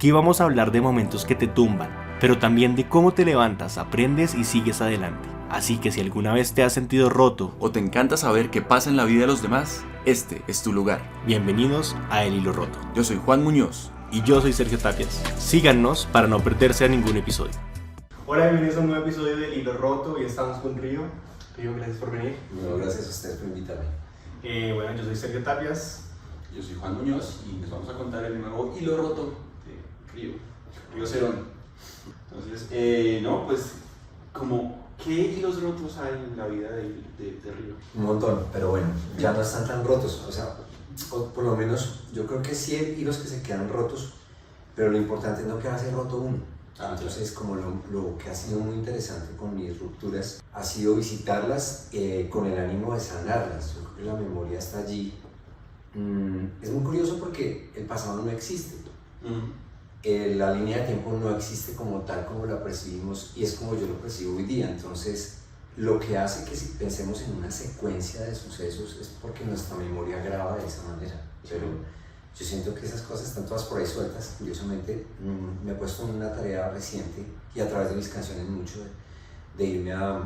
Aquí vamos a hablar de momentos que te tumban, pero también de cómo te levantas, aprendes y sigues adelante. Así que si alguna vez te has sentido roto o te encanta saber qué pasa en la vida de los demás, este es tu lugar. Bienvenidos a El Hilo Roto. Yo soy Juan Muñoz. Y yo soy Sergio Tapias. Síganos para no perderse a ningún episodio. Hola, bienvenidos a un nuevo episodio de El Hilo Roto. Hoy estamos con Río. Río, gracias por venir. No, gracias a ustedes por invitarme. Bueno, yo soy Sergio Tapias. Yo soy Juan Muñoz y les vamos a contar el nuevo Hilo Roto de Río Cerón. Entonces, ¿qué hilos rotos hay en la vida de Río? Un montón, pero bueno, ya no están tan rotos. O por lo menos yo creo que sí hay hilos que se quedan rotos, pero lo importante es no quedarse roto uno. Entonces, como lo que ha sido muy interesante con mis rupturas ha sido visitarlas con el ánimo de sanarlas. Yo creo que la memoria está allí. Es muy curioso porque el pasado no existe. La línea de tiempo no existe como tal como la percibimos y es como yo lo percibo hoy día. Entonces, lo que hace que si pensemos en una secuencia de sucesos es porque nuestra memoria graba de esa manera. Pero yo siento que esas cosas están todas por ahí sueltas. Curiosamente, me he puesto en una tarea reciente y a través de mis canciones mucho de irme a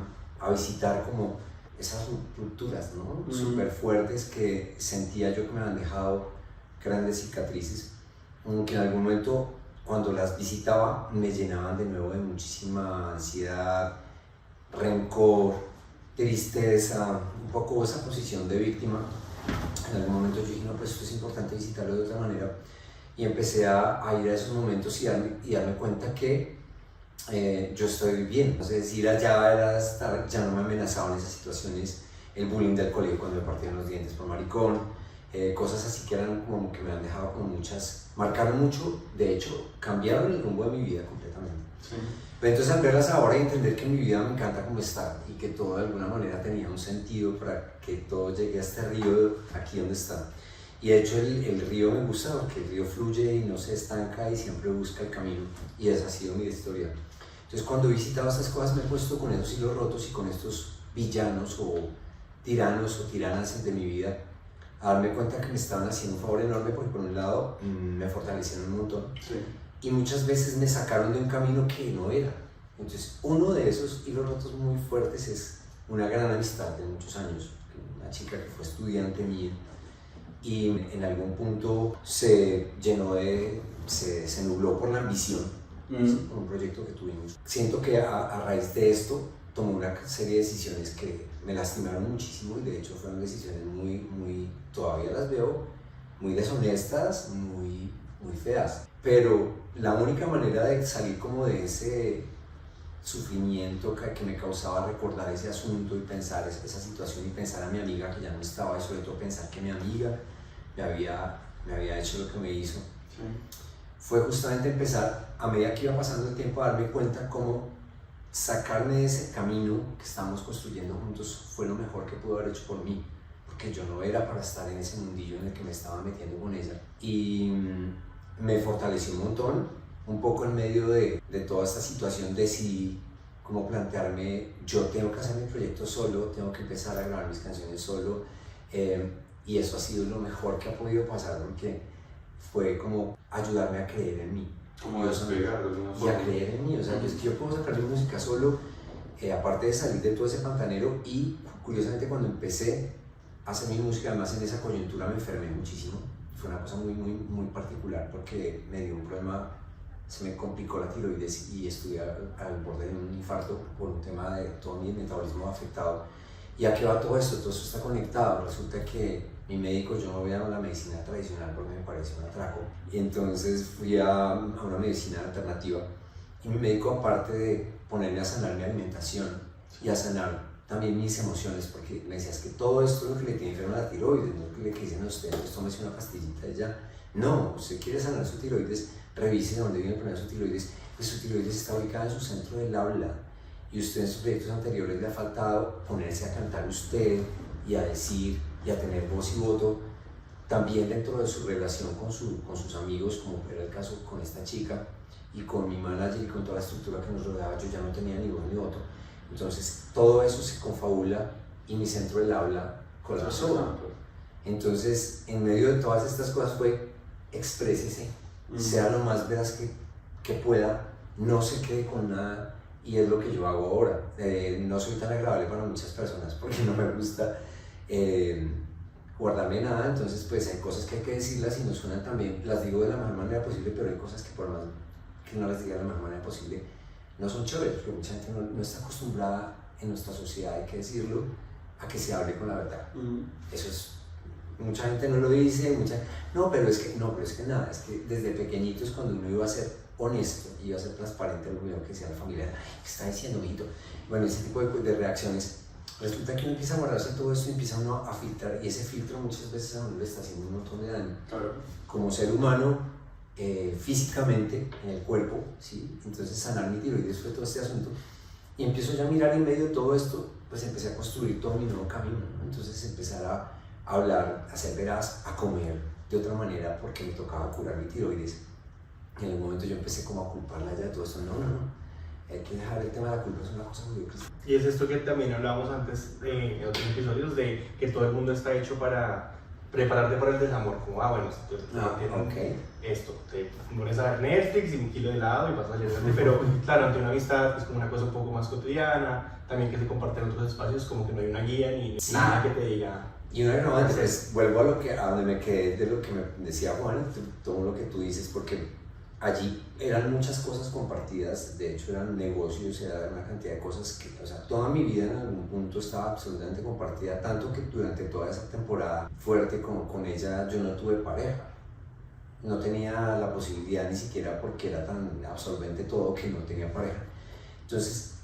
visitar como esas rupturas, ¿no? Súper fuertes que sentía yo que me han dejado grandes cicatrices, que en algún momento cuando las visitaba me llenaban de nuevo de muchísima ansiedad, rencor, tristeza, un poco esa posición de víctima. En algún momento yo dije, no, pues esto es importante visitarlo de otra manera y empecé a ir a esos momentos y darme cuenta que yo estoy bien. Entonces ir allá era ya no me amenazaban esas situaciones, el bullying del colegio cuando me partían los dientes por maricón, cosas así que eran como que me han dejado como marcaron mucho, de hecho cambiaron el rumbo de mi vida completamente. Sí. Pero entonces al verlas ahora y entender que mi vida me encanta como está y que todo de alguna manera tenía un sentido para que todo llegue a este río aquí donde está. Y de hecho el río me gusta porque el río fluye y no se estanca y siempre busca el camino y esa ha sido mi historia. Entonces cuando he visitado estas cosas me he puesto con esos hilos rotos y con estos villanos o tiranos o tiranas de mi vida a darme cuenta que me estaban haciendo un favor enorme porque por un lado me fortalecieron un montón. Sí. Y muchas veces me sacaron de un camino que no era. Entonces, uno de esos hilos rotos muy fuertes es una gran amistad de muchos años, una chica que fue estudiante mía y en algún punto se nubló por la ambición, por un proyecto que tuvimos. Siento que a raíz de esto tomé una serie de decisiones que me lastimaron muchísimo y de hecho fueron decisiones todavía las veo, muy deshonestas, muy feas. Pero la única manera de salir como de ese sufrimiento que me causaba recordar ese asunto y pensar esa situación y pensar a mi amiga que ya no estaba y sobre todo pensar que mi amiga me había hecho lo que me hizo, sí, fue justamente empezar a medida que iba pasando el tiempo a darme cuenta cómo sacarme de ese camino que estábamos construyendo juntos fue lo mejor que pudo haber hecho por mí, porque yo no era para estar en ese mundillo en el que me estaba metiendo con ella y me fortaleció un montón. Un poco en medio de toda esta situación decidí cómo plantearme, yo tengo que hacer mi proyecto solo, tengo que empezar a grabar mis canciones solo y eso ha sido lo mejor que ha podido pasar porque fue como ayudarme a creer en mí. Como despegar de alguna forma. Y a creer en mí, o sea, yo puedo sacar mi música solo, aparte de salir de todo ese pantanero y curiosamente cuando empecé a hacer mi música, además en esa coyuntura me enfermé muchísimo. Fue una cosa muy particular porque me dio un problema, se me complicó la tiroides y estuve al borde de un infarto por un tema de todo mi metabolismo afectado. ¿Y a qué va todo esto? Todo esto está conectado. Resulta que mi médico, yo no voy a la medicina tradicional porque me parece un atraco. Y entonces fui a una medicina alternativa. Y mi médico, aparte de ponerme a sanar mi alimentación y a sanar también mis emociones, porque me decías que todo esto es lo que le tiene enfermo a la tiroides, no es lo que le dicen a usted, pues tómese una pastillita y ya. No, usted quiere sanar su tiroides, revise de dónde viene el problema de su tiroides, pues su tiroides está ubicada en su centro del habla y usted en sus proyectos anteriores le ha faltado ponerse a cantar usted y a decir y a tener voz y voto también dentro de su relación con sus amigos, como era el caso con esta chica y con mi manager y con toda la estructura que nos rodeaba. Yo ya no tenía ni voz ni voto. Entonces todo eso se confabula y mi centro del habla colapsó. Entonces en medio de todas estas cosas fue exprésese, sea lo más veraz que pueda, no se quede con nada, y es lo que yo hago ahora. No soy tan agradable para muchas personas porque no me gusta guardarme nada, entonces pues hay cosas que hay que decirlas y no suenan tan bien, las digo de la mejor manera posible, pero hay cosas que por más que no las diga de la mejor manera posible, no son chéveres, porque mucha gente no está acostumbrada en nuestra sociedad, hay que decirlo, a que se hable con la verdad. Eso es, mucha gente no lo dice, pero es que nada, es que desde pequeñitos cuando uno iba a ser honesto, iba a ser transparente, lo primero que decía la familia, ¿qué está diciendo, mijito? Bueno, ese tipo de reacciones, resulta que uno empieza a guardarse todo esto y empieza uno a filtrar, y ese filtro muchas veces a uno le está haciendo un montón de daño. Claro. Como ser humano, físicamente, en el cuerpo, ¿sí? Entonces sanar mi tiroides fue todo este asunto, y empiezo ya a mirar en medio de todo esto, pues empecé a construir todo mi nuevo camino, ¿no? Entonces empezar a hablar, a ser veraz, a comer de otra manera, porque me tocaba curar mi tiroides. Y en algún momento yo empecé como a culparla ya de todo esto. No, hay que dejar el tema de la culpa, es una cosa muy difícil. Y es esto que también hablábamos antes en otros episodios, de que todo el mundo está hecho para prepararte para el desamor, como bueno, si tú esto, te pones a ver Netflix y un kilo de helado y vas a salir adelante, pero claro, ante una amistad es como una cosa un poco más cotidiana, también que se comparten otros espacios, como que no hay una guía ni nada que te diga. Y una vez pues vuelvo a donde me quedé de lo que me decía Juan, todo lo que tú dices, porque allí eran muchas cosas compartidas, de hecho eran negocios, era una cantidad de cosas que, o sea, toda mi vida en algún punto estaba absolutamente compartida, tanto que durante toda esa temporada fuerte con ella yo no tuve pareja, no tenía la posibilidad ni siquiera porque era tan absorbente todo que no tenía pareja. Entonces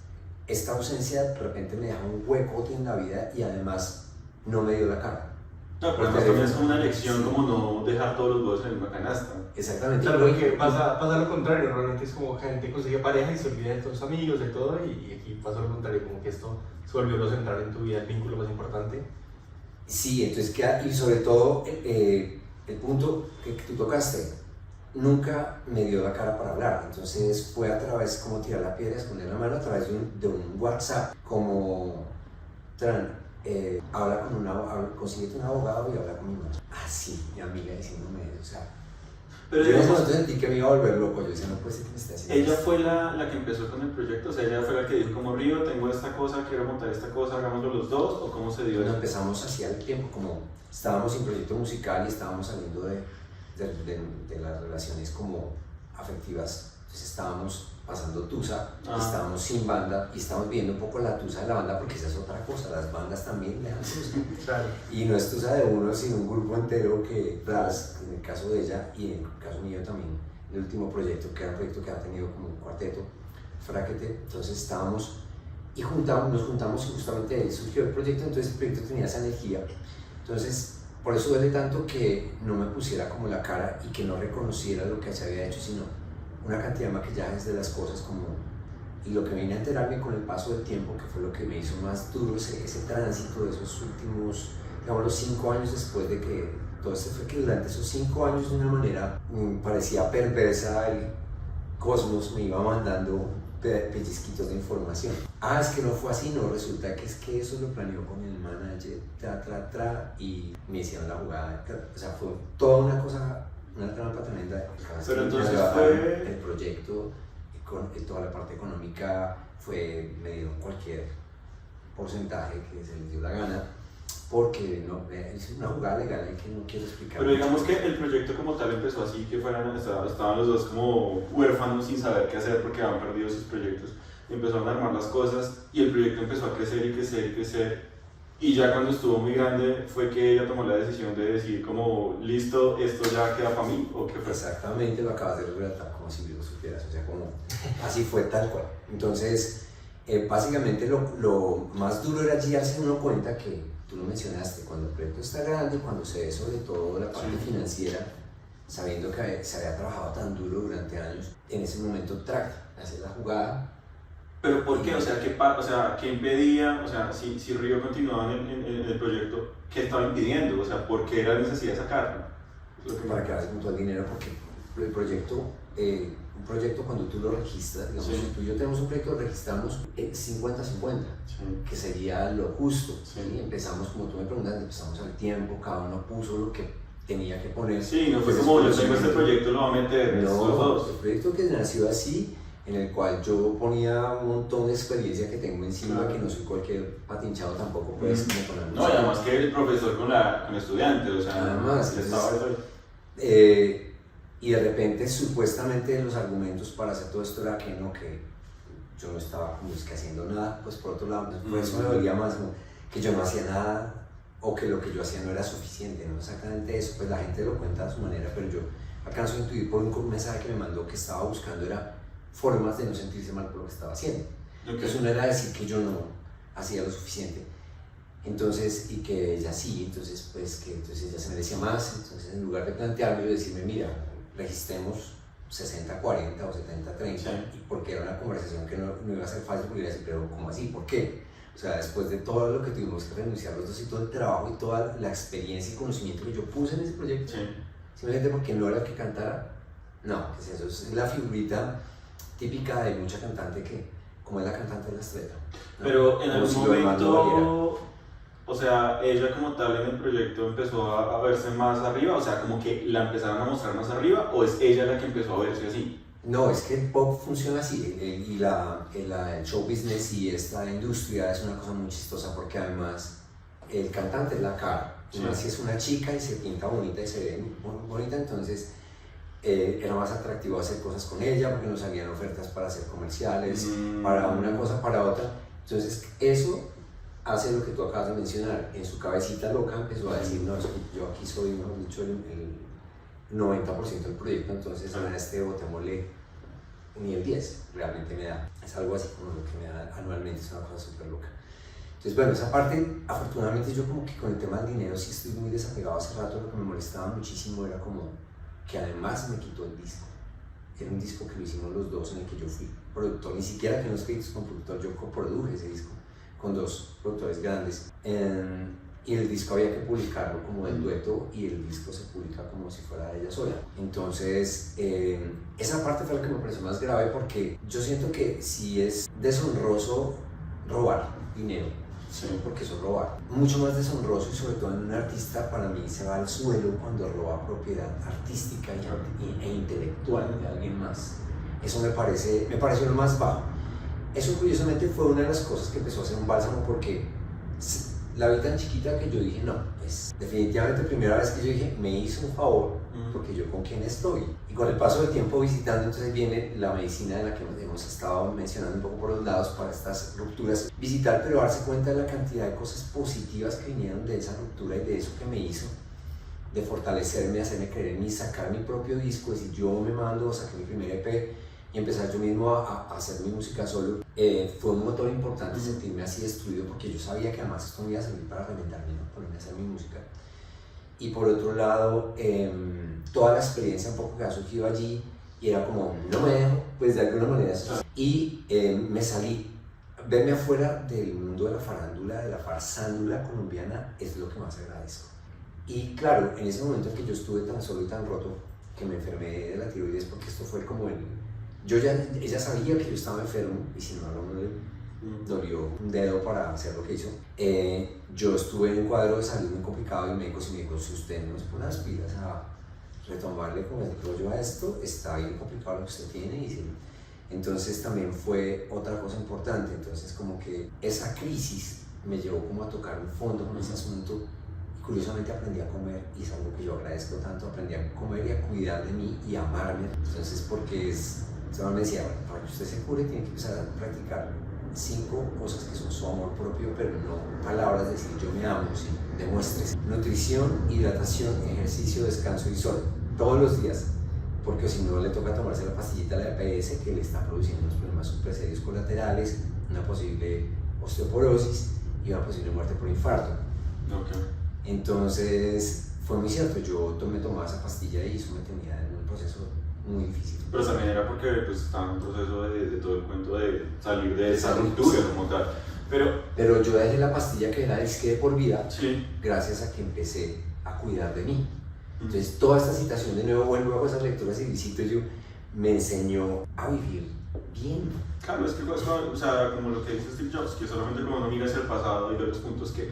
esta ausencia de repente me dejó un hueco en la vida y además no me dio la cara. No, pero además también es como una lección, como no dejar todos los huevos en la misma canasta. Exactamente. Claro, porque pasa lo contrario, realmente es como gente consigue pareja y se olvida de todos sus amigos, de todo, y aquí pasa lo contrario, como que esto se volvió lo central en tu vida, el vínculo más importante. Sí, entonces y sobre todo el punto que tú tocaste, nunca me dio la cara para hablar, entonces fue a través, como tirar la piedra, esconder la mano, a través de un WhatsApp, como consíguete un abogado y habla con mi mamá. Sí, mi amiga diciéndome eso, o sea, pero yo en ese momento sentí que me iba a volver loco, yo decía, no puede ser que me esté haciendo ella esto. fue la que empezó con el proyecto, o sea, ella fue la que dijo como Río, tengo esta cosa, quiero montar esta cosa, hagámoslo los dos, o cómo se dio Bueno, eso. empezamos hacía el tiempo, como estábamos sin proyecto musical y estábamos saliendo de las relaciones como afectivas, entonces estábamos pasando tusa, estábamos sin banda y estábamos viendo un poco la tusa de la banda, porque esa es otra cosa, las bandas también le dan tusa. Claro. Y no es tusa de uno, sino un grupo entero que tras, en el caso de ella y en el caso mío también, el último proyecto, que era un proyecto que ha tenido como un cuarteto, Fraquete, entonces estábamos y nos juntamos y justamente ahí surgió el proyecto, entonces el proyecto tenía esa energía, entonces por eso duele tanto que no me pusiera como la cara y que no reconociera lo que se había hecho, sino una cantidad de maquillajes de las cosas y lo que vine a enterarme con el paso del tiempo, que fue lo que me hizo más duro ese tránsito de esos últimos, digamos, los 5 años después de que todo esto fue que durante esos 5 años de una manera parecía perversa, el cosmos me iba mandando pellizquitos de información. Es que no fue así, no, resulta que es que eso lo planeó con el manager, y me hicieron la jugada, o sea, fue toda una cosa, una trampa tremenda. Pero entonces fue... El proyecto, con toda la parte económica, me dieron cualquier porcentaje que se les dio la gana, porque es una jugada legal que no quiero explicar. Pero digamos que el proyecto como tal empezó así, que estaban los dos como huérfanos sin saber qué hacer porque habían perdido sus proyectos. Empezaron a armar las cosas y el proyecto empezó a crecer y crecer y crecer. Y ya cuando estuvo muy grande fue que ella tomó la decisión de decir como, listo, esto ya queda para mí, ¿o qué fue? Exactamente, lo acabas de relatar como si lo supieras, o sea, como así fue tal cual. Entonces, básicamente lo más duro era allí darse uno cuenta que, tú lo mencionaste, cuando el proyecto está grande, cuando se ve sobre todo la parte financiera, sabiendo que se había trabajado tan duro durante años, en ese momento hacer la jugada. ¿Pero por qué? O sea, ¿qué impedía? O sea, si Río continuaba en el proyecto, ¿qué estaba impidiendo? O sea, ¿por qué era necesidad de sacarlo? Para quedarse con todo el dinero, porque el proyecto, un proyecto cuando tú lo registras, digamos, si tú y yo tenemos un proyecto, registramos 50-50, que sería lo justo. Sí. Empezamos, como tú me preguntas, empezamos al tiempo, cada uno puso lo que tenía que poner. Sí, no fue pues, como yo tengo este proyecto, lo voy a meter, no, estos dos. el proyecto que nació así, en el cual yo ponía un montón de experiencia que tengo encima, que no soy cualquier patinchado tampoco, pues, como con la No, y música. además que el profesor con el estudiante, o sea, Además, ya estaba y de repente, supuestamente, los argumentos para hacer todo esto era que no, que yo no estaba como es que haciendo nada, pues por otro lado, por eso me dolía más, como que yo no hacía nada o que lo que yo hacía no era suficiente, no exactamente eso, pues la gente lo cuenta a su manera, pero yo alcanzo a intuir por un mensaje que me mandó que estaba buscando era formas de no sentirse mal por lo que estaba haciendo. Entonces uno era decir que yo no hacía lo suficiente, entonces, y que ella sí, entonces pues que entonces ella se merecía más, entonces en lugar de plantearme y decirme, mira, registremos 60-40 o 70-30, sí. porque era una conversación que no iba a ser fácil, porque iba a decir, pero ¿cómo así? ¿Por qué? O sea, después de todo lo que tuvimos que renunciar los dos y todo el trabajo y toda la experiencia y conocimiento que yo puse en ese proyecto, simplemente porque no era el que cantara, no, ¿qué es eso? Es la figurita típica de mucha cantante que, como es la cantante de la estrella, ¿no? Pero en como algún si lo demás no valiera. momento, o sea, ella como tal en el proyecto empezó a verse más arriba, o sea, como que la empezaron a mostrar más arriba, o es ella la que empezó a verse así. No, es que el pop funciona así, y el show business y esta industria es una cosa muy chistosa porque además el cantante es la cara, y más si es una chica y se pinta bonita y se ve bonita, entonces era más atractivo hacer cosas con ella porque nos salían ofertas para hacer comerciales, para una cosa, para otra, entonces eso hace lo que tú acabas de mencionar, en su cabecita loca empezó a decir, no, es que yo aquí soy, mejor dicho, el 90% del proyecto, entonces a este botémosle ni el 10, realmente me da, es algo así como lo que me da anualmente, es una cosa súper loca. Entonces bueno, esa parte, afortunadamente yo como que con el tema del dinero sí estoy muy desapegado. Hace rato lo que me molestaba muchísimo era como que además me quitó el disco. Era un disco que lo hicimos los dos en el que yo fui productor, ni siquiera que no es créditos con productor, yo coproduje ese disco con dos productores grandes. Y el disco había que publicarlo como el dueto y el disco se publica como si fuera ella sola. Entonces, esa parte fue la que me pareció más grave porque yo siento que si es deshonroso robar dinero, porque eso es robar. Mucho más deshonroso y sobre todo en un artista para mí se va al suelo cuando roba propiedad artística e intelectual de alguien más. Eso me pareció lo más bajo. Eso curiosamente fue una de las cosas que empezó a ser un bálsamo porque la vi tan chiquita que yo dije, no, pues definitivamente primera vez que yo dije, me hizo un favor, porque yo con quién estoy. Y con el paso del tiempo visitando, entonces viene la medicina de la que hemos estado mencionando un poco por los lados para estas rupturas. Visitar, pero darse cuenta de la cantidad de cosas positivas que vinieron de esa ruptura y de eso que me hizo, de fortalecerme, hacerme creer en mí, sacar mi propio disco, decir yo me mando, saqué mi primer EP, y empezar yo mismo a hacer mi música solo, fue un motor importante sentirme así destruido porque yo sabía que además esto me iba a servir para reventarme, ¿no? Ponerme a hacer mi música. Y por otro lado, toda la experiencia un poco que ha surgido allí y era como, no me dejo, pues de alguna manera. Y me salí, verme afuera del mundo de la farándula, de la farsándula colombiana, es lo que más agradezco. Y claro, en ese momento en que yo estuve tan solo y tan roto, que me enfermé de la tiroides porque esto fue como ella sabía que yo estaba enfermo y sin embargo no le dolió un dedo para hacer lo que hizo. Yo estuve en un cuadro de salud muy complicado y médicos y me dijo, si usted no se pone las pilas a retomarle como el rollo a esto, está bien complicado lo que usted tiene. Entonces también fue otra cosa importante, entonces como que esa crisis me llevó como a tocar un fondo con ese asunto. Curiosamente aprendí a comer y es algo que yo agradezco tanto, aprendí a comer y a cuidar de mí y a amarme. Entonces porque me decía, bueno, para que usted se cure tiene que empezar a practicar 5 cosas que son su amor propio, pero no palabras de decir yo me amo, sino demuestres. Nutrición, hidratación, ejercicio, descanso y sol, todos los días, porque si no le toca tomarse la pastillita, la EPS, que le está produciendo unos problemas súper serios colaterales, una posible osteoporosis y una posible muerte por infarto. Entonces fue muy cierto, yo tomaba esa pastilla y eso me tenía en un proceso muy difícil. Pero también era porque pues, estaba en un proceso de todo el cuento de salir de esa ruptura como tal. Pero yo dejé la pastilla que era disque de por vida, gracias a que empecé a cuidar de mí. Entonces toda esta situación de nuevo vuelvo a esas lecturas y visito yo me enseñó a vivir bien. Claro, es que o sea, como lo que dice Steve Jobs, que solamente como uno mira hacia el pasado y ve los puntos que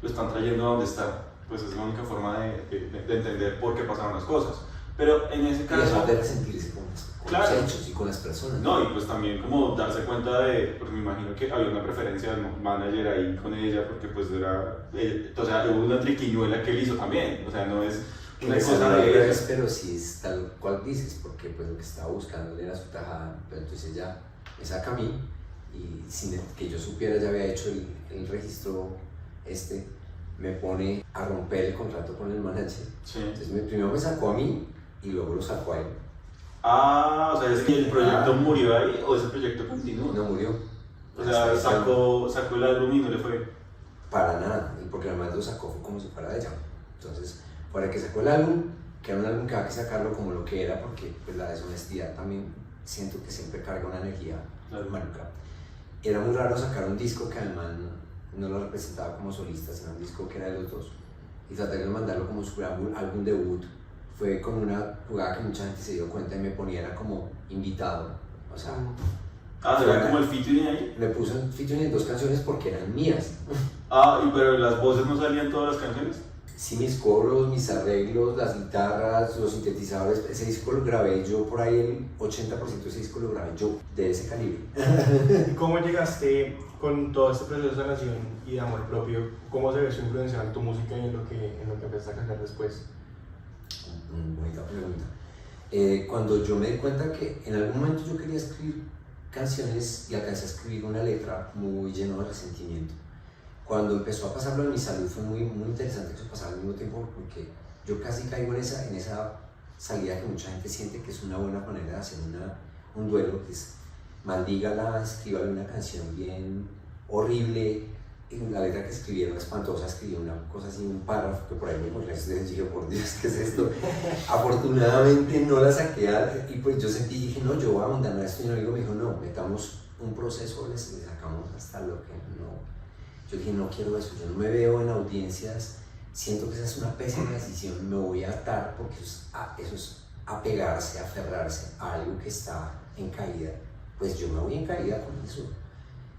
lo están trayendo a donde está. pues es la única forma de entender por qué pasaron las cosas. Pero en ese Y caso... dejar de resentirse con Claro. los hechos y con las personas. No, y pues también como darse cuenta de, porque me imagino que había una preferencia del manager ahí con ella, porque pues era, o sea, hubo una triquiñuela que él hizo también, o sea, no es una cosa de ella. Pero sí es tal cual dices, porque pues lo que estaba buscando era su tajada, pero entonces ella me saca a mí y sin que yo supiera ya había hecho el registro me pone a romper el contrato con el manager. Sí. Entonces primero me sacó a mí y luego lo sacó a él. Ah, o sea, es que el proyecto murió ahí o ese proyecto continuó. No murió. O sea, sacó el álbum y no le fue. Para nada, porque además lo sacó fue como si fuera de ella. Entonces, para que sacó el álbum, que era un álbum que había que sacarlo como lo que era, porque pues, la deshonestidad también siento que siempre carga una energía maluca. Era muy raro sacar un disco que además no lo representaba como solista, sino un disco que era de los dos. Y tratar de mandarlo como su álbum debut. Fue como una jugada que mucha gente se dio cuenta y me ponía era como invitado. O sea, ¿era como el featuring ahí? me puso en featuring en 2 canciones porque eran mías. Pero las voces no salían todas las canciones. Sí, mis coros, mis arreglos, las guitarras, los sintetizadores, ese disco lo grabé yo, por ahí el 80% de ese disco lo grabé yo, de ese calibre. ¿Y cómo llegaste con todo este proceso de sanación y de amor propio? ¿Cómo se ve su influencia en tu música y en lo que empezaste a cantar después? Bonita pregunta. Cuando yo me di cuenta que en algún momento yo quería escribir canciones y alcancé a escribir una letra muy llena de resentimiento. Cuando empezó a pasarlo en mi salud fue muy interesante que eso pasara al mismo tiempo porque yo casi caigo en esa salida que mucha gente siente que es una buena manera de hacer un duelo, que es maldígala, escríbale una canción bien horrible. En la letra que escribieron espantosa, escribí una cosa así, un párrafo que por ahí me corrió y dije, por Dios, ¿qué es esto? Afortunadamente no la saqué y pues yo sentí, dije, no, yo voy a abandonar esto y un amigo me dijo, no, metamos un proceso, le sacamos hasta lo que no. Yo dije, no quiero eso, yo no me veo en audiencias, siento que esa es una pésima decisión, me voy a atar porque eso es apegarse, aferrarse a algo que está en caída, pues yo me voy en caída con eso.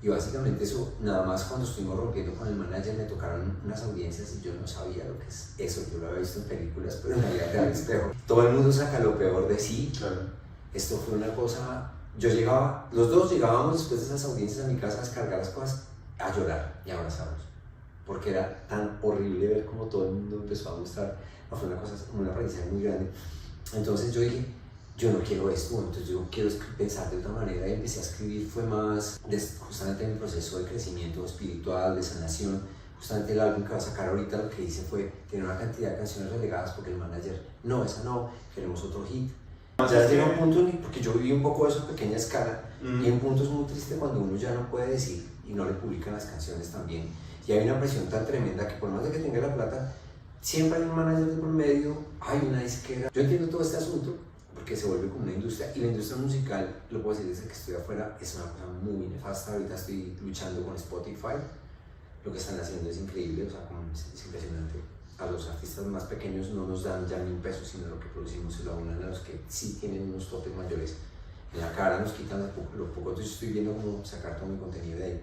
Y básicamente eso, nada más cuando estuvimos rompiendo con el manager me tocaron unas audiencias y yo no sabía lo que es eso, yo lo había visto en películas, pero en la vida real espejo. Todo el mundo saca lo peor de sí. Claro. Esto fue una cosa, los dos llegábamos después de esas audiencias a mi casa a descargar las cosas, a llorar y a abrazarnos, porque era tan horrible ver cómo todo el mundo empezó a mostrar, fue una cosa, una aprendizaje muy grande. Entonces yo dije, yo no quiero esto, entonces yo quiero pensar de otra manera y empecé a escribir, fue más justamente en mi proceso de crecimiento espiritual, de sanación. Justamente el álbum que va a sacar ahorita lo que hice fue tener una cantidad de canciones relegadas porque el manager, no, esa no, queremos otro hit. Ya llega un punto, porque yo viví un poco eso a pequeña escala, y en punto es muy triste cuando uno ya no puede decir y no le publican las canciones también. Y hay una presión tan tremenda que por más de que tenga la plata, siempre hay un manager de por medio, hay una disquera. Yo entiendo todo este asunto, porque se vuelve como una industria, y la industria musical, lo puedo decir desde que estoy afuera, es una cosa muy nefasta. Ahorita estoy luchando con Spotify, lo que están haciendo es increíble, o sea, es impresionante. A los artistas más pequeños no nos dan ya ni un peso, sino lo que producimos se lo abonan a los que sí tienen unos topes mayores en la cara, nos quitan lo poco. Entonces estoy viendo cómo sacar todo mi contenido de ahí,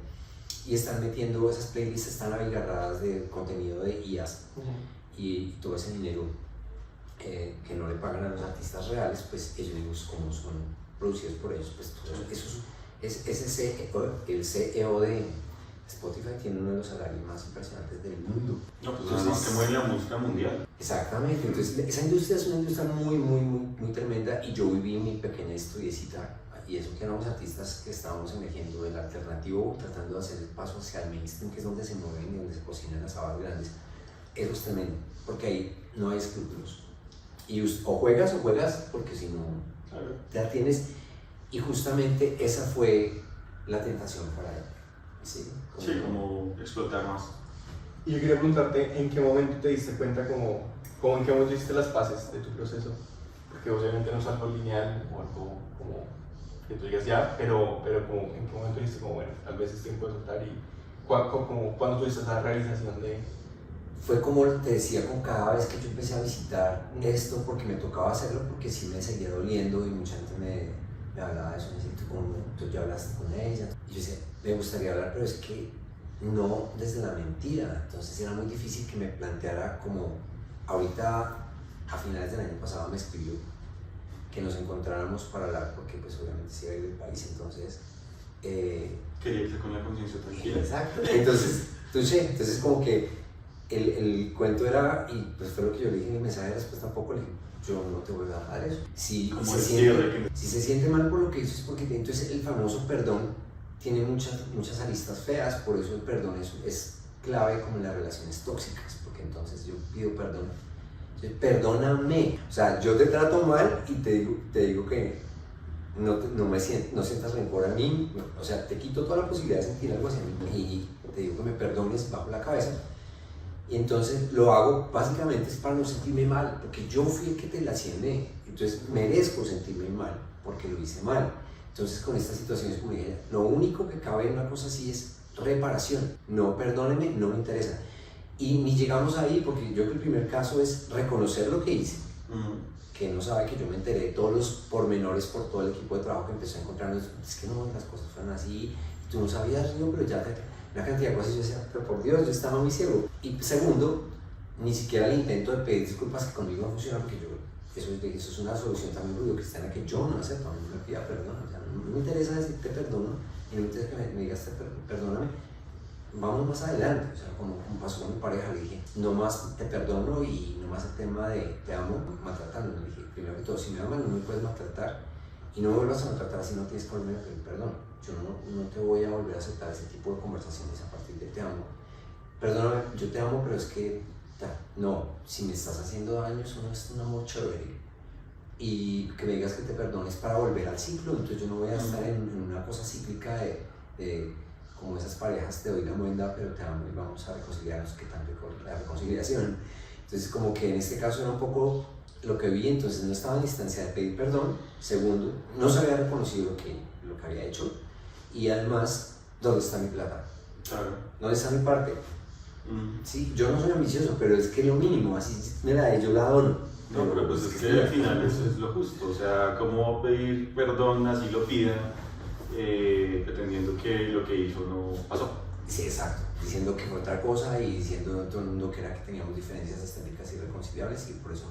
y están metiendo esas playlists, están abigarradas de contenido de IAs, y todo ese dinero que no le pagan a los artistas reales, pues ellos, como son producidos por ellos, pues eso el CEO de Spotify tiene uno de los salarios más impresionantes del mundo. No, pues nada más que mueve la música mundial. Exactamente, entonces esa industria es una industria muy tremenda, y yo viví mi pequeña estudiecita, y eso que éramos artistas que estábamos emergiendo del alternativo, tratando de hacer el paso hacia el mainstream, que es donde se mueven y donde se cocinan las habas grandes. Eso es tremendo, porque ahí no hay escrúpulos. Y o juegas porque si no, claro, te atienes, y justamente esa fue la tentación para él. Sí, como explotar más. Y yo quería preguntarte, ¿en qué momento te diste cuenta, como en qué momento hiciste las paces de tu proceso? Porque obviamente no es algo lineal o algo como que tú digas ya, pero como, ¿en qué momento dijiste como, bueno, tal vez es tiempo de soltar? Y ¿cuándo tuviste esa realización de...? Fue como te decía, con cada vez que yo empecé a visitar esto, porque me tocaba hacerlo, porque sí me seguía doliendo, y mucha gente me hablaba de eso, me decía, ¿tú ya hablaste con ella? Y yo decía, me gustaría hablar, pero es que no desde la mentira. Entonces era muy difícil que me planteara como, ahorita a finales del año pasado me escribió que nos encontráramos para hablar, porque pues obviamente se iba a ir del país, entonces... quería irse con la conciencia tranquila. Exacto. Entonces como que el cuento era, y pues fue lo que yo le dije en el mensaje de respuesta, tampoco le dije, yo no te voy a dejar eso. Si se siente mal por lo que hizo es porque entonces el famoso perdón tiene muchas aristas feas, por eso el perdón es clave como en las relaciones tóxicas, porque entonces yo pido perdón, perdóname, o sea, yo te trato mal y te digo que no sientas rencor a mí, o sea, te quito toda la posibilidad de sentir algo hacia mí y te digo que me perdones bajo la cabeza. Y entonces lo hago básicamente es para no sentirme mal, porque yo fui el que te laciné, entonces merezco sentirme mal porque lo hice mal. Entonces con estas situaciones como dije, lo único que cabe en una cosa así es reparación, no perdóneme, no me interesa. Y ni llegamos ahí porque yo creo que el primer caso es reconocer lo que hice, que no sabe que yo me enteré de todos los pormenores por todo el equipo de trabajo que empezó a encontrarnos, es que no, las cosas fueron así, tú no sabías, no, pero ya una cantidad de cosas, yo decía, pero por Dios, yo estaba muy ciego. Y segundo, ni siquiera el intento de pedir disculpas que conmigo no funciona, porque eso es una solución también judío-cristiana que yo no acepto, a mí no me pida perdón, o sea, no me interesa decirte perdono, y no me interesa que me digas perdóname, vamos más adelante, o sea, como pasó con mi pareja, le dije, no más te perdono y no más el tema de te amo maltratando, le dije, primero que todo, si me amas no me puedes maltratar y no me vuelvas a maltratar así no tienes que volverme a pedir perdón. Yo no te voy a volver a aceptar ese tipo de conversaciones a partir de te amo. Perdóname, yo te amo, pero es que no, si me estás haciendo daño, eso no es un amor chévere. Y que me digas que te perdones para volver al ciclo, entonces yo no voy a estar en una cosa cíclica de como esas parejas, te doy la muenda, pero te amo y vamos a reconciliarnos, que tanto la reconciliación. Entonces como que en este caso era un poco lo que vi, entonces no estaba en la instancia de pedir perdón. Segundo, no se había reconocido lo que había hecho. Y además, ¿dónde está mi plata? Claro. ¿Dónde está mi parte? Sí, yo no soy ambicioso, pero es que lo mínimo, así me la de yo la dono. No, pero pues es que al final eso es lo justo, o sea, ¿cómo pedir perdón así lo pidan, pretendiendo que lo que hizo no pasó? Sí, exacto, diciendo que fue otra cosa y diciendo a todo el mundo que era que teníamos diferencias estéticas irreconciliables y por eso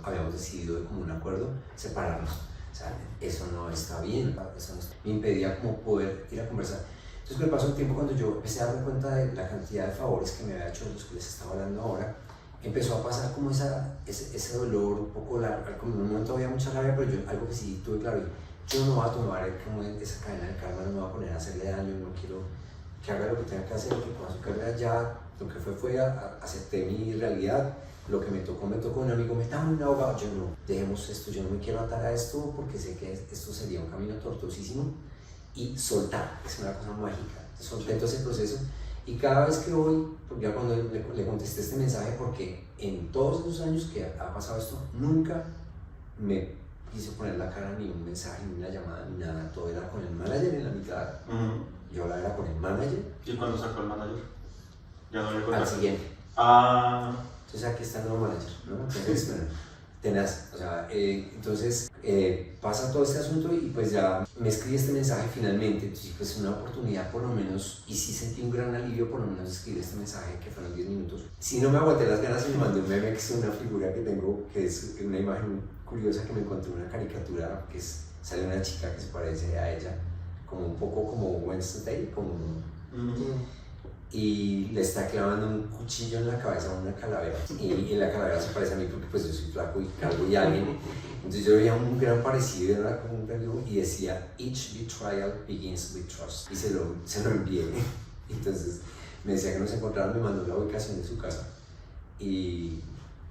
habíamos decidido de común acuerdo separarnos. O sea, eso no está bien, eso me impedía como poder ir a conversar. Entonces me pasó el tiempo cuando yo empecé a darme cuenta de la cantidad de favores que me había hecho de los que les estaba hablando ahora, empezó a pasar como ese dolor un poco largo, como en un momento había mucha rabia, pero yo algo que sí tuve claro, yo no voy a tomar como esa cadena de karma, no me voy a poner a hacerle daño, no quiero que haga lo que tenga que hacer, que con su carrera ya, lo que fue, acepté mi realidad. Lo que me tocó, un amigo me estaba un abogado, yo no, dejemos esto, yo no me quiero atar a esto porque sé que esto sería un camino tortuosísimo y soltar, es una cosa mágica, solté todo ese proceso y cada vez que voy, porque ya cuando le contesté este mensaje, porque en todos esos años que ha pasado esto, nunca me quise poner la cara ni un mensaje, ni una llamada, ni nada, todo era con el manager en la mitad, yo hablaba era con el manager. ¿Y cuándo sacó el manager? Ya no le contaste. Al siguiente. Entonces aquí está el nuevo manager, ¿no? Entonces, bueno, tenaz, o sea, entonces pasa todo este asunto y pues ya me escribí este mensaje finalmente, entonces pues una oportunidad por lo menos, y sí sentí un gran alivio por lo menos escribir este mensaje que fueron 10 minutos. Si no me aguanté las ganas y me mandé un meme que es una figura que tengo, que es una imagen curiosa que me encontré en una caricatura, que sale una chica que se parece a ella, como un poco como Wednesday, como... y le está clavando un cuchillo en la cabeza a una calavera y la calavera se parece a mí porque pues yo soy flaco y calvo y alguien, entonces yo veía un gran parecido, era como un periodo y decía each betrayal begins with trust y se lo envié. Entonces me decía que nos encontraron, me mandó la ubicación de su casa y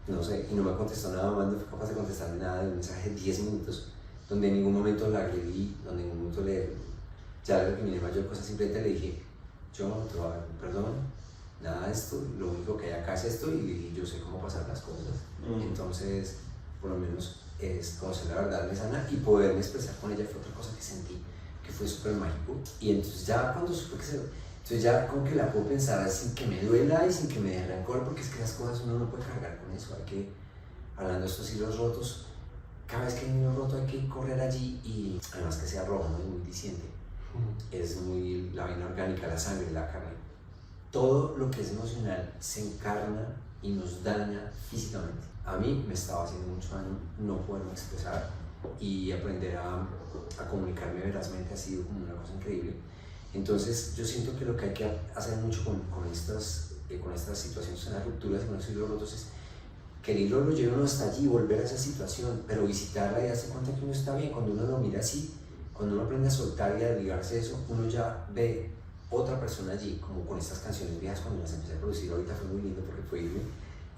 no sé, y no me contestó nada más, no fue capaz de contestarme nada de un mensaje de 10 minutos donde en ningún momento la agredí, donde en ningún momento ya le reprimí mayor cosa, simplemente le dije yo no te voy a dar perdón, nada de esto, lo único que hay acá es esto y yo sé cómo pasar las cosas. Entonces, por lo menos es conocer la verdad me sana y poderme expresar con ella fue otra cosa que sentí, que fue súper mágico. Y entonces ya cuando supe que entonces ya como que la puedo pensar sin que me duela y sin que me dé rencor, porque es que las cosas uno no puede cargar con eso, hay que, hablando de estos hilos rotos, cada vez que hay un hilo roto hay que correr allí y además que sea rojo, ¿no? Y muy diciente. Es muy la vaina orgánica, la sangre, la carne. todo lo que es emocional se encarna y nos daña físicamente. A mí me estaba haciendo mucho daño no poderme expresar, y aprender a comunicarme verazmente ha sido como una cosa increíble. Entonces yo siento que lo que hay que hacer mucho con estas situaciones, con las rupturas y con los hilos rotos, es que el hilo lo lleve uno hasta allí, volver a esa situación, pero visitarla y darse cuenta que uno está bien. Cuando uno lo mira así, cuando uno aprende a soltar y a desligarse de eso, uno ya ve otra persona allí, como con estas canciones viejas. Cuando las empecé a producir ahorita fue muy lindo, porque fue irme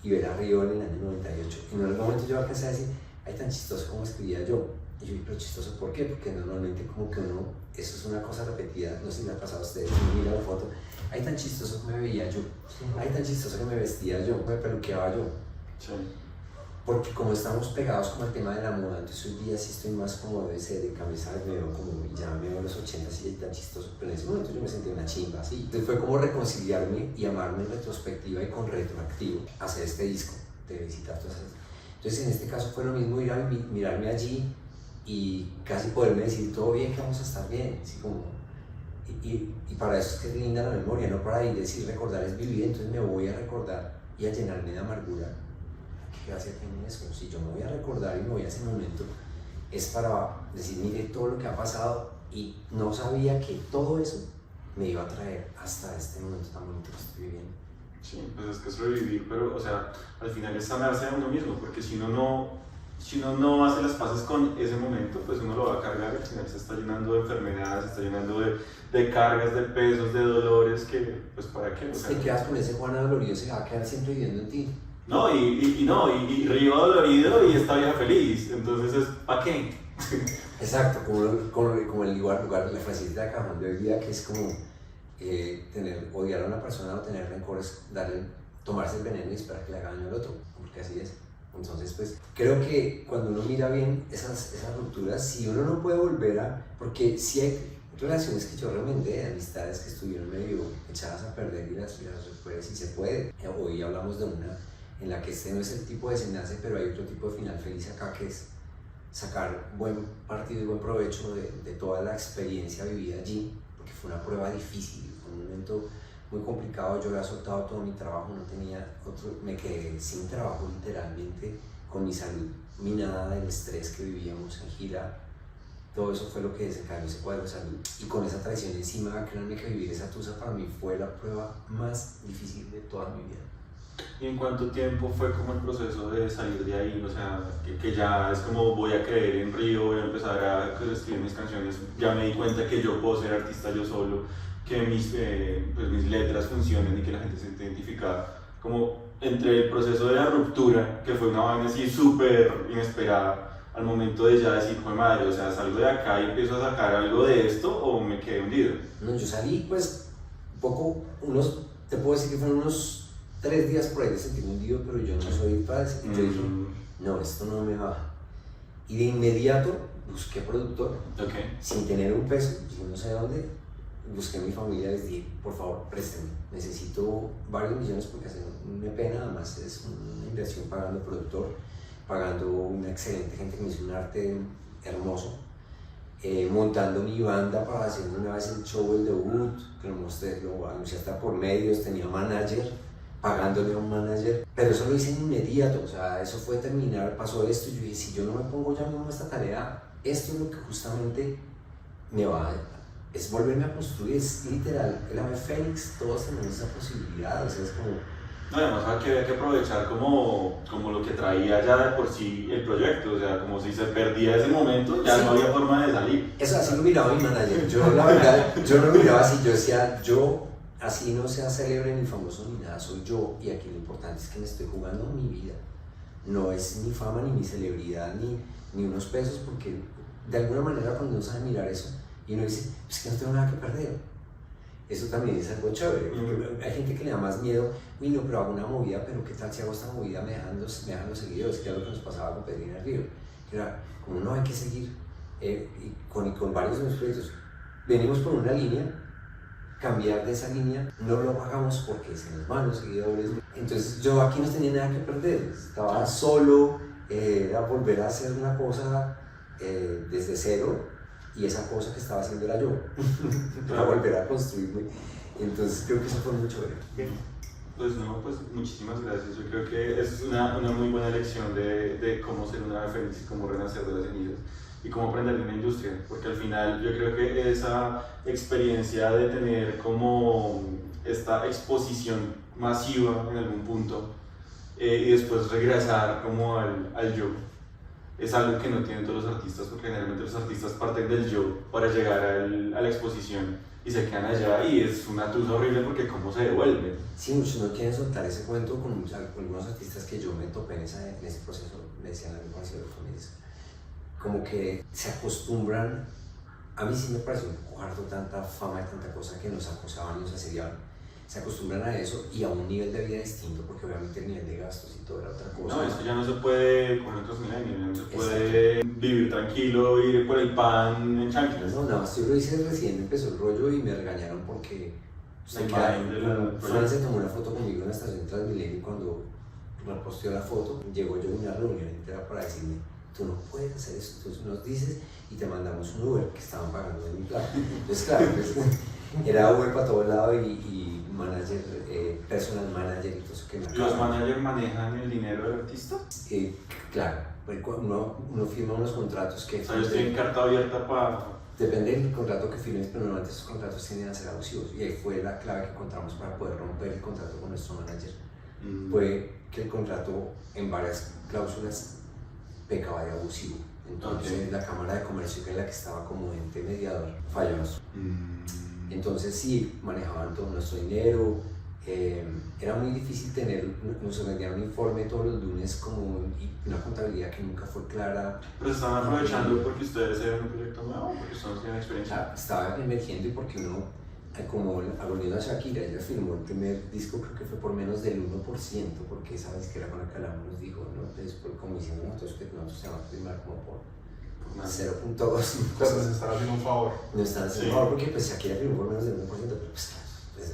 y ver a Río en el año 98. Y en algún momento yo alcancé a decir, ay, tan chistoso como escribía yo. Y yo, pero chistoso, ¿por qué? Porque normalmente como que uno, eso es una cosa repetida, no sé si me ha pasado a ustedes, uno mira la foto, ay, tan chistoso que me veía yo, ay, tan chistoso que me vestía yo, me peluqueaba yo. Sí. Porque como estamos pegados como al tema de la moda, entonces hoy día sí estoy más como de ser de camisa, me veo como, ya me veo los 80 y tan chistoso, pero en ese momento yo me sentí una chimba, así. Entonces fue como reconciliarme y amarme en retrospectiva y con retroactivo, hacer este disco, de visitar todas esas. Entonces en este caso fue lo mismo, ir a mirarme allí y casi poderme decir, todo bien, que vamos a estar bien, así como, y para eso es que es linda la memoria, no para ir decir recordar es vivir. Entonces me voy a recordar y a llenarme de amargura. ¿Qué gracia tiene eso? Si yo me voy a recordar y me voy a ese momento, es para decir, mire todo lo que ha pasado, y no sabía que todo eso me iba a traer hasta este momento tan bonito que estoy viviendo. Sí, pues es que es revivir, pero o sea, al final es sanarse a uno mismo, porque si uno no hace las paces con ese momento, pues uno lo va a cargar y al final se está llenando de enfermedades, se está llenando de cargas, de pesos, de dolores, que pues para qué. O sea, te quedas con ese Juan adolorido, se va a quedar siempre viviendo en ti. No, y Río dolorido y está vieja feliz, entonces es ¿para qué? Exacto, como el lugar, la frasecita de Cajón de hoy día, que es como odiar a una persona o tener rencores, tomarse el veneno y esperar que le haga daño al otro, porque así es. Entonces, pues, creo que cuando uno mira bien esas rupturas, si uno no puede volver a... Porque si hay relaciones que yo remendé, amistades que estuvieron medio echadas a perder y las recuperas, si se puede. Hoy hablamos de una en la que este no es el tipo de desenlace, pero hay otro tipo de final feliz acá, que es sacar buen partido y buen provecho de toda la experiencia vivida allí, porque fue una prueba difícil, fue un momento muy complicado. Yo había soltado todo mi trabajo, no tenía otro, me quedé sin trabajo literalmente, con mi salud minada del estrés que vivíamos en gira. Todo eso fue lo que desencadenó ese cuadro de salud, y con esa traición encima, créanme que vivir esa tusa para mí fue la prueba más difícil de toda mi vida. ¿Y en cuánto tiempo fue como el proceso de salir de ahí? O sea, que ya es como voy a creer en Río, voy a empezar a escribir mis canciones, ya me di cuenta que yo puedo ser artista yo solo, que mis letras funcionen y que la gente se siente identificada. Como entre el proceso de la ruptura, que fue una vaina así súper inesperada, al momento de ya decir, pues madre, o sea, salgo de acá y empiezo a sacar algo de esto, o me quedé hundido. No, yo salí pues un poco, te puedo decir que fueron unos 3 días por ahí de sentirme hundido, pero yo no soy paz, y yo dije, no, esto no me va. Y de inmediato busqué productor, sin tener un peso, yo no sé dónde, busqué a mi familia, les dije, por favor, préstenme, necesito varios millones porque hacer un EP nada más es una inversión, pagando productor, pagando una excelente gente que me hizo un arte hermoso, montando mi banda para hacer una vez el show, el debut, que lo anuncié hasta por medios, tenía manager, pagándole a un manager, pero eso lo hice inmediato. O sea, eso fue terminar, pasó esto, y yo dije, si yo no me pongo ya mismo a esta tarea, esto es lo que justamente me va a... es volverme a construir, es literal, el ave fénix, todos tenemos esa posibilidad, o sea, es como... No, además había que aprovechar como lo que traía ya de por sí el proyecto, o sea, como si se perdía ese momento, ya sí, no había forma de salir. Eso así lo miraba mi manager, yo la verdad, yo no lo miraba así, yo decía, así no sea célebre ni famoso ni nada, soy yo, y aquí lo importante es que me estoy jugando mi vida, no es ni fama ni mi celebridad ni unos pesos, porque de alguna manera cuando uno sabe mirar eso y uno dice, pues que no tengo nada que perder, eso también es algo chévere. Hay gente que le da más miedo, uy no, pero hago una movida, pero qué tal si hago esta movida, me dejan los seguidores, que era lo que nos pasaba con Pedrina Río, que era como no, hay que seguir, y con varios de los proyectos, venimos por una línea, cambiar de esa línea, no lo hagamos porque se nos van los seguidores. Entonces yo aquí no tenía nada que perder, estaba solo, era volver a hacer una cosa desde cero, y esa cosa que estaba haciendo era yo, para volver a construirme. Entonces creo que eso fue muy chévere. Pues no, pues muchísimas gracias. Yo creo que es una muy buena lección de cómo ser una referencia y cómo renacer de las cenizas y cómo aprender en la industria, porque al final yo creo que esa experiencia de tener como esta exposición masiva en algún punto y después regresar como al yo, es algo que no tienen todos los artistas, porque generalmente los artistas parten del yo para llegar a la exposición y se quedan allá y es una tusa horrible porque cómo se devuelven. Sí, muchos no quieren soltar ese cuento con algunos artistas que yo me topé en ese proceso, me decían a mí cuando hacía familias, como que se acostumbran, a mí sí me pareció un cuarto tanta fama y tanta cosa que nos acosaban y nos asediaban, se acostumbran a eso y a un nivel de vida distinto porque obviamente el nivel de gastos y toda la otra cosa. No, eso ya no se puede con otros milenios, no se puede vivir tranquilo, ir por el pan en chanclas. No, nada más yo lo hice recién, empezó el rollo y me regañaron porque Fran se tomó una foto conmigo en la estación Transmilenio y cuando me posteó la foto, llegó yo a una reunión entera para decirme, tú no puedes hacer eso, tú nos dices y te mandamos un Uber que estaban pagando de mi plata. Entonces claro, pues, era Uber para todo lado y manager, personal manager y todo eso que me ¿Los managers manejan el dinero del artista? Claro, uno firma unos contratos que... O sea, yo estoy en carta abierta para... Depende del contrato que firmes, pero normalmente esos contratos tienden a ser abusivos y ahí fue la clave que encontramos para poder romper el contrato con nuestro manager. Fue que el contrato en varias cláusulas pecaba de abusivo. Entonces la Cámara de Comercio, que es la que estaba como ente mediador, falló. Entonces sí, manejaban todo nuestro dinero, era muy difícil nos vendían un informe todos los lunes como una contabilidad que nunca fue clara. Pero se estaban aprovechando porque ustedes eran un proyecto nuevo, porque ustedes no tienen experiencia. Estaba emergiendo y porque uno, como volviendo a Shakira, ella firmó el primer disco, creo que fue por menos del 1%, porque esa disquera con la que hablamos nos dijo, ¿no? Después como hicimos nosotros, que nosotros se van a firmar como por 0.2. Entonces nos están haciendo un favor. Nos están haciendo un favor porque pues Shakira firmó por menos del 1%, pero pues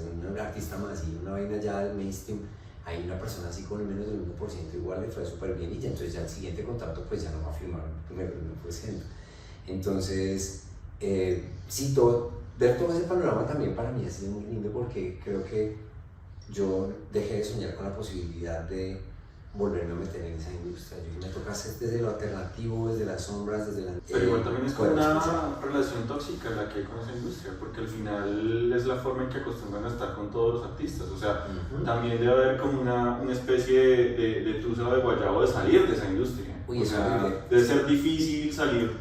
un artista más y una vaina ya del mainstream, hay una persona así con menos del 1%, igual le fue súper bien y ya entonces ya el siguiente contrato pues ya no va a firmar primero el 1%. Entonces, sí, ver todo ese panorama también para mí ha sido muy lindo porque creo que yo dejé de soñar con la posibilidad de volverme a meter en esa industria. Yo me toca hacer desde lo alternativo, desde las sombras, desde la... Pero igual también es como una relación tóxica la que hay con esa industria, porque al final es la forma en que acostumbran a estar con todos los artistas. O sea, también debe haber como una especie de tusa o de guayabo de salir de esa industria. Uy, o sea, debe ser difícil salir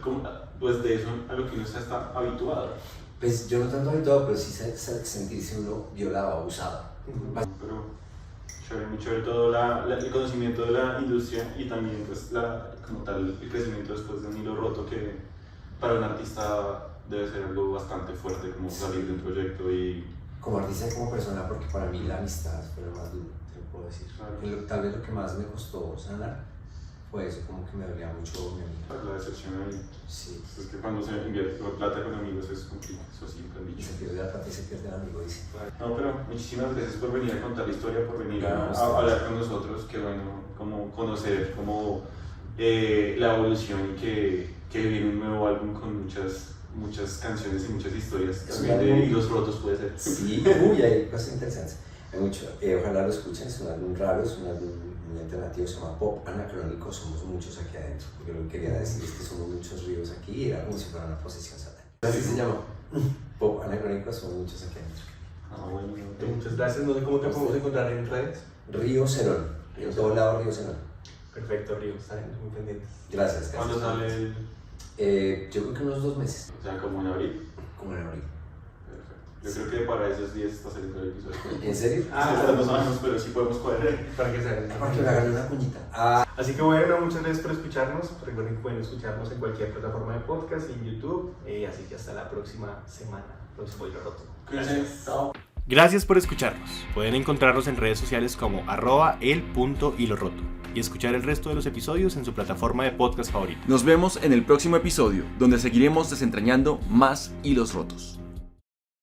pues, de eso a lo que uno está habituado. Pues yo no tanto habituado, pero sí sentirse uno violado, abusado. Pero muy chévere todo el conocimiento de la industria y también pues como tal el crecimiento después de un hilo roto que para un artista debe ser algo bastante fuerte, como salir de un proyecto y... Como artista y como persona, porque para mí la amistad fue lo más duro, te lo puedo decir. Claro. Tal vez lo que más me costó sanar fue eso, como que me dolía mucho mi amiga. La decepción ahí. Sí. Es que cuando se invierte plata con amigos es complicado, eso siempre han dicho. Y se pierde la plata y se pierde el amigo, dice. No, pero muchísimas gracias por venir a contar la historia, por venir a hablar con nosotros, que bueno, como conocer como la evolución y que viene un nuevo álbum con muchas canciones y muchas historias, también de hilos rotos puede ser. Sí, hay cosas interesantes. Hay mucho, ojalá lo escuchen, es un álbum raro, es un álbum muy alternativo, se llama Pop Anacrónico, somos muchos aquí adentro, porque lo que quería decir es que somos muchos ríos aquí, era como si fuera una posesión satánica. Así se llama, Pop Anacrónico, somos muchos aquí adentro. Bueno, muchas gracias, no sé cómo te podemos encontrar en redes. Río Cerón, en todo lado Río Cerón. Perfecto, Río, estaremos muy pendientes. Gracias. ¿Cuándo sale el...? Yo creo que unos 2 meses. O sea, como en abril. Como en abril. Yo creo que para esos días está saliendo el episodio. ¿En serio? No sabemos, pero sí podemos poder. Para que se hagan. Para que me hagan una cuñita. Así que bueno, muchas gracias por escucharnos. Recuerden que pueden escucharnos en cualquier plataforma de podcast y en YouTube. Así que hasta la próxima semana. Próximo Hilo Roto. Cuídense. Chao. Gracias por escucharnos. Pueden encontrarnos en redes sociales como @el.hiloroto y escuchar el resto de los episodios en su plataforma de podcast favorita. Nos vemos en el próximo episodio, donde seguiremos desentrañando más hilos rotos.